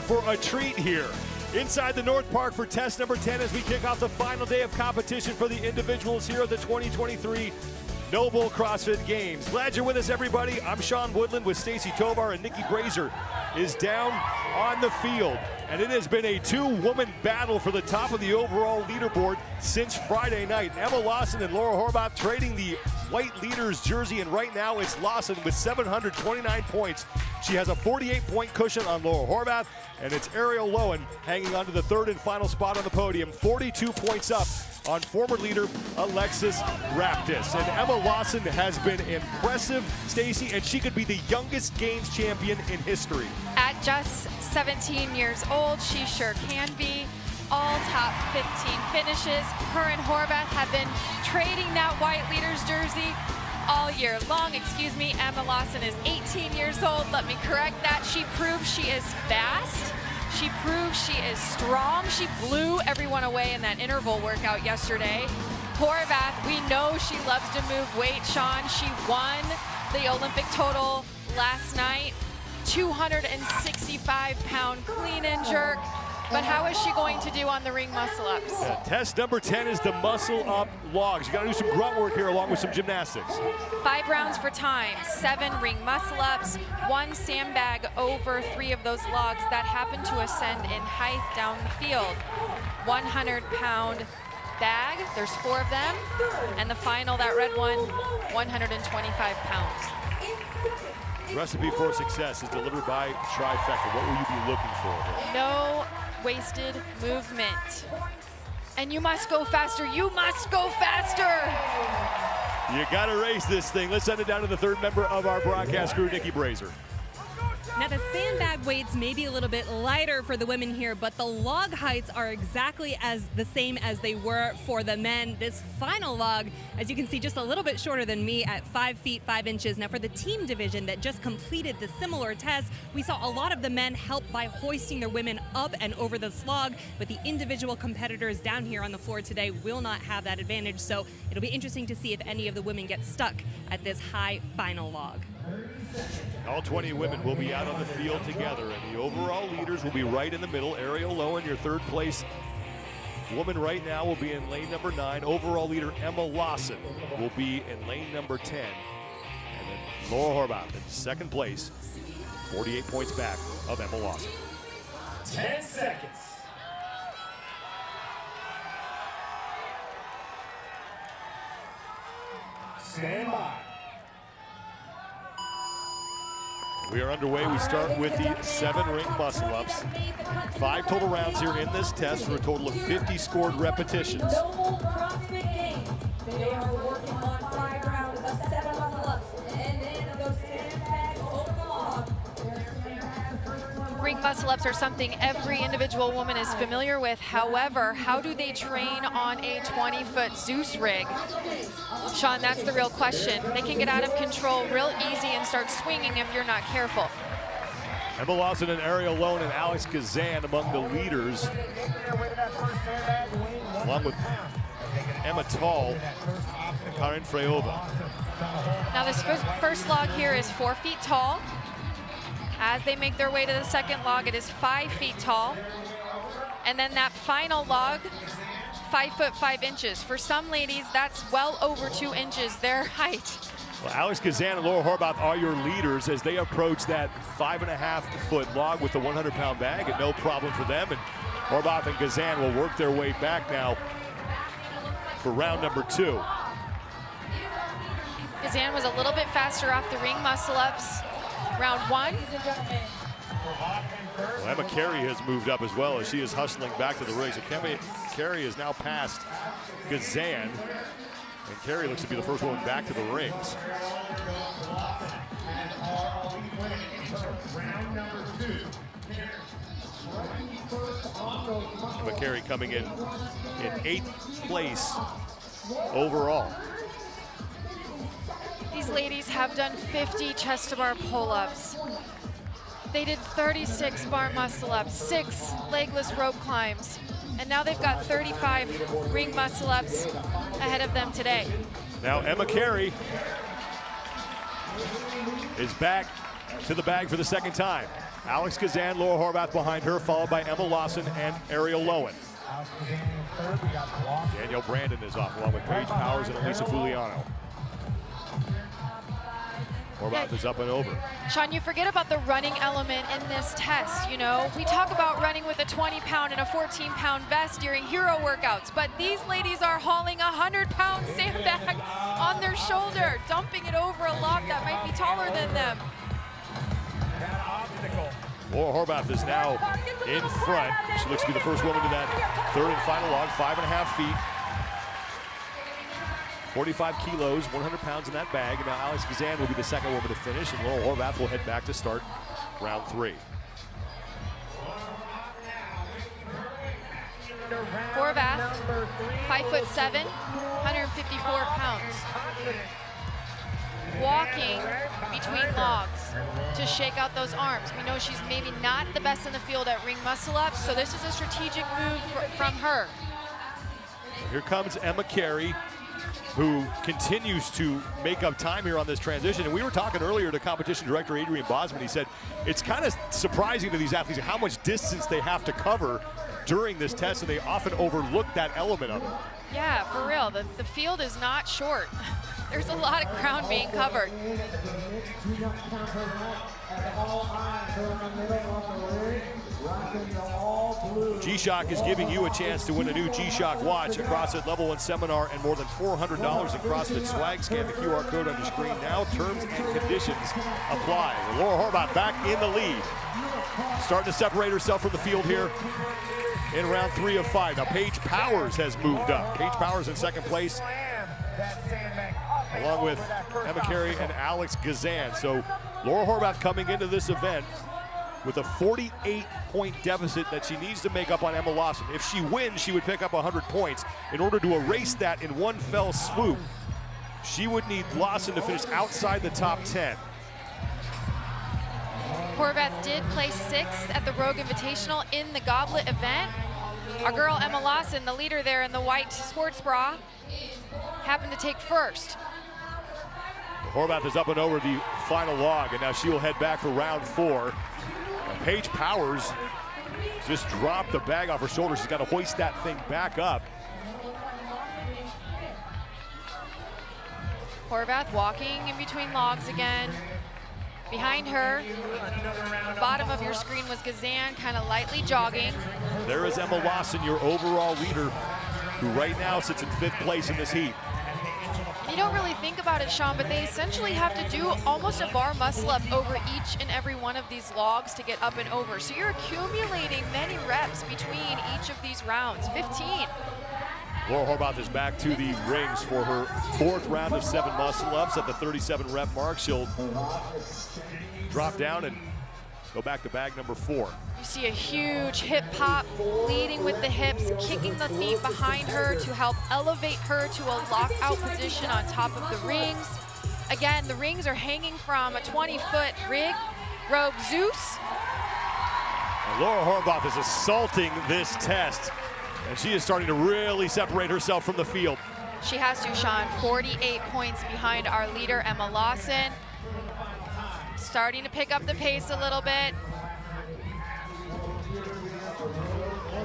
for a treat here. Inside the North Park for test number 10 as we kick off the final day of competition for the individuals here at the 2023 Noble CrossFit Games. Glad you're with us, everybody. I'm Sean Woodland with Stacy Tovar, and Nikki Brazier is down on the field. And it has been a two-woman battle for the top of the overall leaderboard since Friday night. Emma Lawson and Laura Horvath trading the white leader's jersey, and right now it's Lawson with 729 points. She has a 48-point cushion on Laura Horvath, and it's Ariel Lowen hanging on to the third and final spot on the podium, 42 points up on former leader Alexis Raptis. And Emma Lawson has been impressive, Stacy, and she could be the youngest Games champion in history. At just 17 years old, she sure can be. All top 15 finishes. Her and Horvath have been trading that white leader's jersey all year long. Emma Lawson is 18 years old. Let me correct that. She proves she is fast. She proves she is strong. She blew everyone away in that interval workout yesterday. Horvath, we know she loves to move weight, Sean. She won the Olympic total last night. 265-pound clean and jerk. But how is she going to do on the ring muscle-ups? Yeah, test number 10 is the muscle-up logs. You got to do some grunt work here along with some gymnastics. 5 rounds for time, 7 ring muscle-ups, 1 sandbag over 3 of those logs that happen to ascend in height down the field. 100-pound bag, there's 4 of them, and the final, that red one, 125 pounds. Recipe for success is delivered by Trifecta. What will you be looking for? No wasted movement. And you must go faster. You must go faster. You got to race this thing. Let's send it down to the third member of our broadcast crew, Nikki Brazier. Now the sandbag weights may be a little bit lighter for the women here, but the log heights are exactly the same as they were for the men. This final log, as you can see, just a little bit shorter than me at 5 feet 5 inches. Now for the team division that just completed the similar test, we saw a lot of the men help by hoisting their women up and over the log, but the individual competitors down here on the floor today will not have that advantage. So it'll be interesting to see if any of the women get stuck at this high final log. All 20 women will be out on the field together, and the overall leaders will be right in the middle. Ariel Lowen, your third place woman right now, will be in lane number 9. Overall leader Emma Lawson will be in lane number 10. And then Laura Horvath in second place, 48 points back of Emma Lawson. 10 seconds. Stand by. We are underway. We start with the 7 ring muscle-ups. 5 total rounds here in this test for a total of 50 scored repetitions. Noble CrossFit Games. They are working on 5 rounds of 7 muscle-ups, and then those sandbags over the log. Ring muscle-ups are something every individual woman is familiar with. However, how do they train on a 20-foot Zeus rig? Sean, that's the real question. They can get out of control real easy and start swinging if you're not careful. Emma Lawson and Ariel Lowen and Alex Kazan among the leaders, along with Emma Tall and Karin Freyova. Now this first log here is 4 feet tall. As they make their way to the second log, it is 5 feet tall. And then that final log, 5 foot 5 inches. For some ladies, that's well over 2 inches, their height. Well, Alex Kazan and Laura Horvath are your leaders as they approach that 5.5 foot log with the 100-pound bag, and no problem for them. And Horvath and Kazan will work their way back now for round number 2. Kazan was a little bit faster off the ring muscle-ups. Round 1. Well, Emma Carey has moved up as well as she is hustling back to the ring. So Carey is now past Kazan, and Carey looks to be the first woman back to the rings. Emma Carey coming in 8th place overall. These ladies have done 50 chest to bar pull-ups. They did 36 bar muscle-ups, 6 legless rope climbs, and now they've got 35 ring muscle-ups ahead of them today. Now Emma Carey is back to the bag for the second time. Alex Kazan, Laura Horvath behind her, followed by Emma Lawson and Ariel Lowen. Danielle Brandon is off, along with Paige Powers and Elisa Fuliano. Horvath is up and over. Sean, you forget about the running element in this test, you know? We talk about running with a 20-pound and a 14-pound vest during hero workouts, but these ladies are hauling a 100-pound sandbag on their shoulder, dumping it over a log that might be taller than them. Laura Horvath is now in front. She looks to be the first woman to that third and final log, 5.5 feet. 45 kilos, 100 pounds in that bag. And now Alex Kazan will be the second woman to finish, and Laura Horvath will head back to start round 3. Horvath, 5'7", 154 pounds. Walking between logs to shake out those arms. We know she's maybe not the best in the field at ring muscle-ups, so this is a strategic move from her. Here comes Emma Carey, who continues to make up time here on this transition. And we were talking earlier to competition director Adrian Bosman. He said it's kind of surprising to these athletes how much distance they have to cover during this test, and they often overlook that element of it. Yeah, for real. The field is not short. There's a lot of ground being covered. G-Shock is giving you a chance to win a new G-Shock watch, a CrossFit Level 1 seminar, and more than $400 in CrossFit swag. Scan the QR code on your screen now. Terms and conditions apply. Laura Horvath back in the lead. Starting to separate herself from the field here in round 3 of 5. Now Paige Powers has moved up. Paige Powers in second place, along with Emma Carey and Alex Kazan. So Laura Horvath coming into this event with a 48-point deficit that she needs to make up on Emma Lawson. If she wins, she would pick up 100 points. In order to erase that in one fell swoop, she would need Lawson to finish outside the top 10. Horvath did place 6th at the Rogue Invitational in the goblet event. Our girl Emma Lawson, the leader there in the white sports bra, happened to take 1st. Horvath is up and over the final log, and now she will head back for round 4. Paige Powers just dropped the bag off her shoulder. She's got to hoist that thing back up. Horvath walking in between logs again. Behind her, bottom of your screen was Kazan, kind of lightly jogging. There is Emma Lawson, your overall leader, who right now sits in 5th place in this heat. You don't really think about it, Sean, but they essentially have to do almost a bar muscle up over each and every one of these logs to get up and over. So you're accumulating many reps between each of these rounds, 15. Laura Horvath is back to the rings for her 4th round of 7 muscle-ups at the 37 rep mark. She'll drop down and go back to bag number 4. You see a huge hip pop, leading with the hips, kicking the feet behind her to help elevate her to a lockout position on top of the rings. Again, the rings are hanging from a 20-foot rig, Rogue Zeus. And Laura Horvath is assaulting this test, and she is starting to really separate herself from the field. She has to, Sean. 48 points behind our leader, Emma Lawson. Starting to pick up the pace a little bit.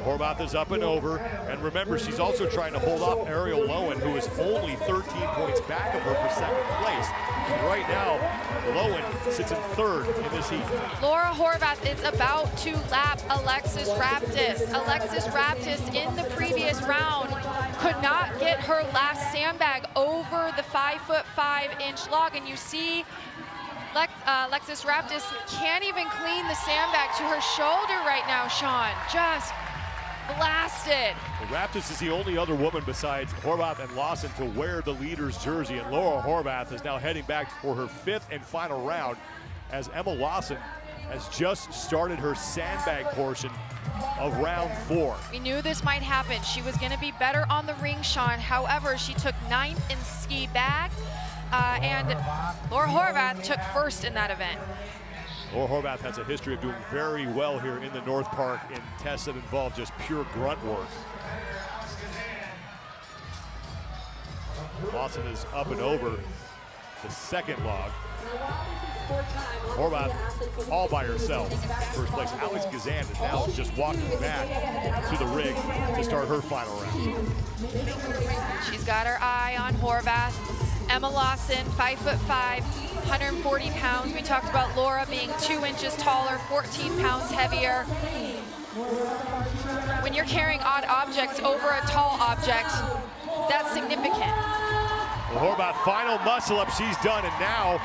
Horvath is up and over, and remember, she's also trying to hold off Ariel Lowen, who is only 13 points back of her for 2nd place. And right now, Lowen sits in 3rd in this heat. Laura Horvath is about to lap Alexis Raptis. Alexis Raptis in the previous round could not get her last sandbag over the 5'5" log, and you see Alexis Raptis can't even clean the sandbag to her shoulder right now, Sean. Just blasted. The Raptis is the only other woman besides Horvath and Lawson to wear the leader's jersey, and Laura Horvath is now heading back for her 5th and final round, as Emma Lawson has just started her sandbag portion of round 4. We knew this might happen. She was going to be better on the ring, Sean. However, she took 9th in ski bag, and Laura Horvath took 1st in that event. Laura Horvath has a history of doing very well here in the North Park in tests that involve just pure grunt work. Lawson is up and over the 2nd log. Horvath all by herself. First place. Alex Gazan is now just walking back to the rig to start her final round. She's got her eye on Horvath. Emma Lawson, 5'5", 140 pounds. We talked about Laura being 2 inches taller, 14 pounds heavier. When you're carrying odd objects over a tall object, that's significant. Well, Horvath, final muscle up, she's done, and now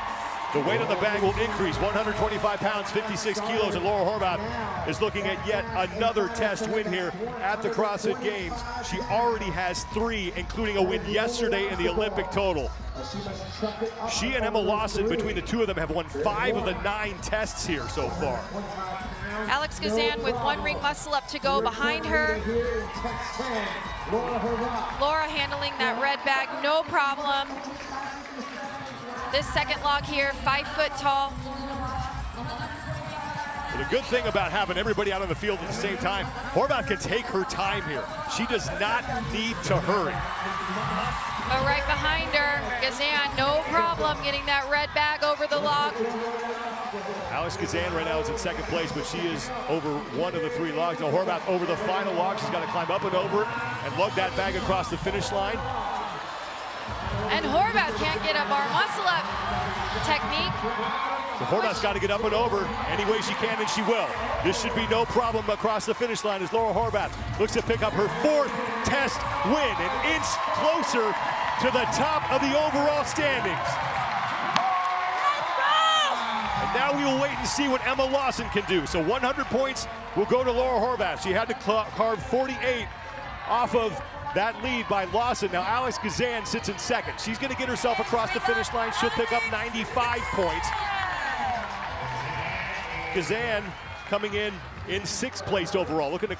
the weight of the bag will increase. 125 pounds, 56 kilos, and Laura Horvath is looking at yet another test win here at the CrossFit Games. She already has 3, including a win yesterday in the Olympic total. She and Emma Lawson, between the two of them, have won 5 of the 9 tests here so far. Alex Gazan with 1 ring muscle up to go behind her. Laura handling that red bag, no problem. This second log here, 5 foot tall. The good thing about having everybody out on the field at the same time, Horvath can take her time here. She does not need to hurry. But right behind her, Gazan, no problem getting that red bag over the log. Alex Gazan right now is in second place, but she is over 1 of the 3 logs. Now Horvath over the final log. She's got to climb up and over it and lug that bag across the finish line. And Horvath can't get a bar muscle up technique. So Horvath's got to get up and over any way she can, and she will. This should be no problem across the finish line as Laura Horvath looks to pick up her 4th test win, an inch closer to the top of the overall standings. And now we will wait and see what Emma Lawson can do. So 100 points will go to Laura Horvath. She had to carve 48 off of that lead by Lawson. Now Alex Gazan sits in second. She's going to get herself across the finish line. She'll pick up 95 points. Gazan coming in 6th place overall, looking to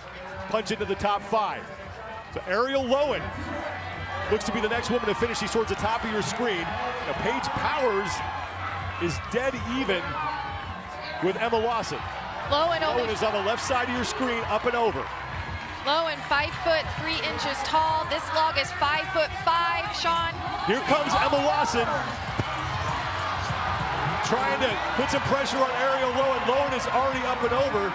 punch into the top 5. So Ariel Lowen looks to be the next woman to finish. She's towards the top of your screen. Now Paige Powers is dead even with Emma Lawson. Lowen is on the left side of your screen, up and over. Lowen, 5 foot 3 inches tall. This log is 5'5", Sean. Here comes Emma Lawson, trying to put some pressure on Ariel Lowen. Lowen is already up and over.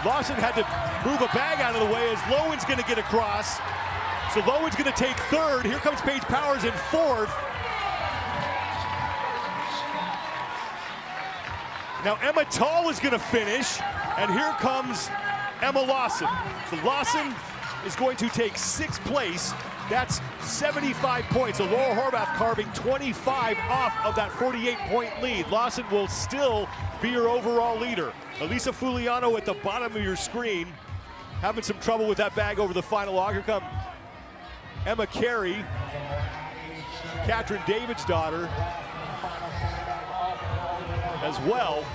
Lawson had to move a bag out of the way as Lowen's going to get across. So Lowen's going to take 3rd. Here comes Paige Powers in 4th. Now Emma Tall is going to finish, and here comes Emma Lawson. So Lawson is going to take 6th place. That's 75 points. So Laura Horvath carving 25 off of that 48-point lead. Lawson will still be your overall leader. Elisa Fuliano at the bottom of your screen, having some trouble with that bag over the final log. Here come Emma Carey, Katrin David's daughter, as well.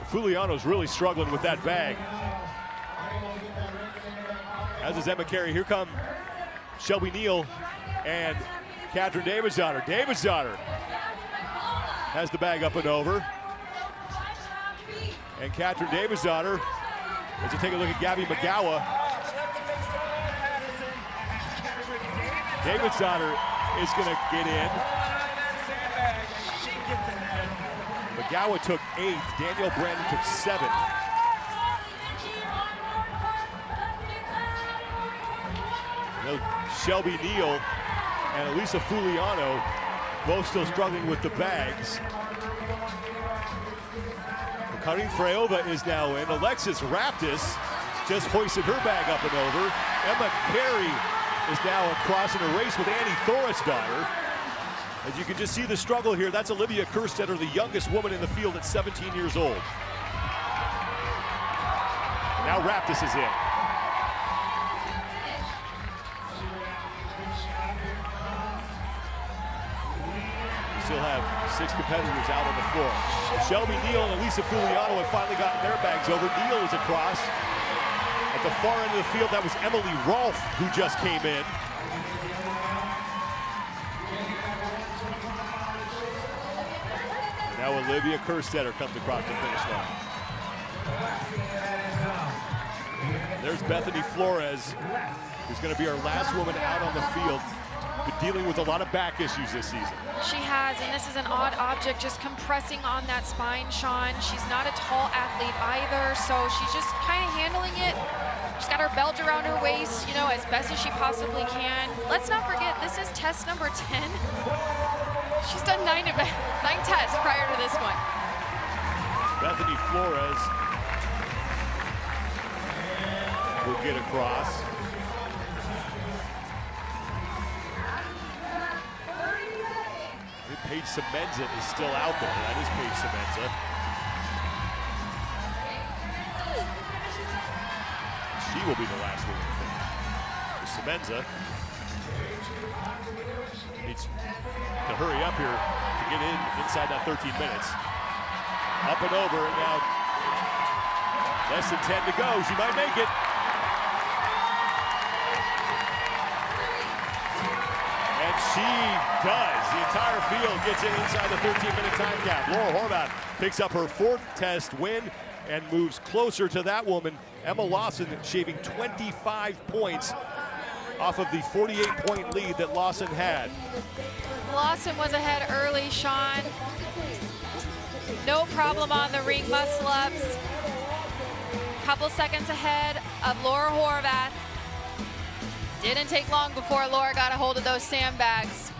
Fuliano's really struggling with that bag, as is Emma Carey. Here come Shelby Neal and Katrin David's daughter. David's daughter has the bag up and over. And Katrin David's daughter, as you take a look at Gabby McGowan, David's daughter is going to get in. McGowan took 8th. Danielle Brandon took 7th. Shelby Neal and Elisa Fuliano both still struggling with the bags. Karin Freyova is now in. Alexis Raptis just hoisted her bag up and over. Emma Carey is now across in a race with Annie Thoris' daughter. As you can just see the struggle here, that's Olivia Kerstetter, the youngest woman in the field at 17 years old. Now Raptis is in. Still have 6 competitors out on the floor. Shelby Neal and Elisa Fuliano have finally gotten their bags over. Neal is across. At the far end of the field, that was Emily Rolfe who just came in. And now Olivia Kerstetter comes across the finish line. There's Bethany Flores, who's going to be our last woman out on the field. been dealing with a lot of back issues this season. She has, and this is an odd object just compressing on that spine, Sean. She's not a tall athlete either, so she's just kind of handling it. She's got her belt around her waist, you know, as best as she possibly can. Let's not forget, this is test number 10. She's done 9 tests prior to this one. Bethany Flores will get across. Paige Semenza is still out there. That is Paige Semenza. She will be the last one to finish. So Semenza needs to hurry up here to get inside that 13 minutes. Up and over, and now less than 10 to go. She might make it. And she does. The entire field gets in inside the 13-minute time cap. Laura Horvath picks up her 4th test win and moves closer to that woman, Emma Lawson, shaving 25 points off of the 48-point lead that Lawson had. Lawson was ahead early, Sean. No problem on the ring muscle-ups. Couple seconds ahead of Laura Horvath. Didn't take long before Laura got a hold of those sandbags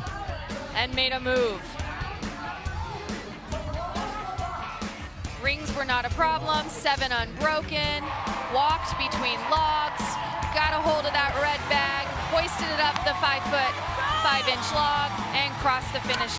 and made a move. Rings were not a problem, 7 unbroken, walked between logs, got a hold of that red bag, hoisted it up the 5'5" log, and crossed the finish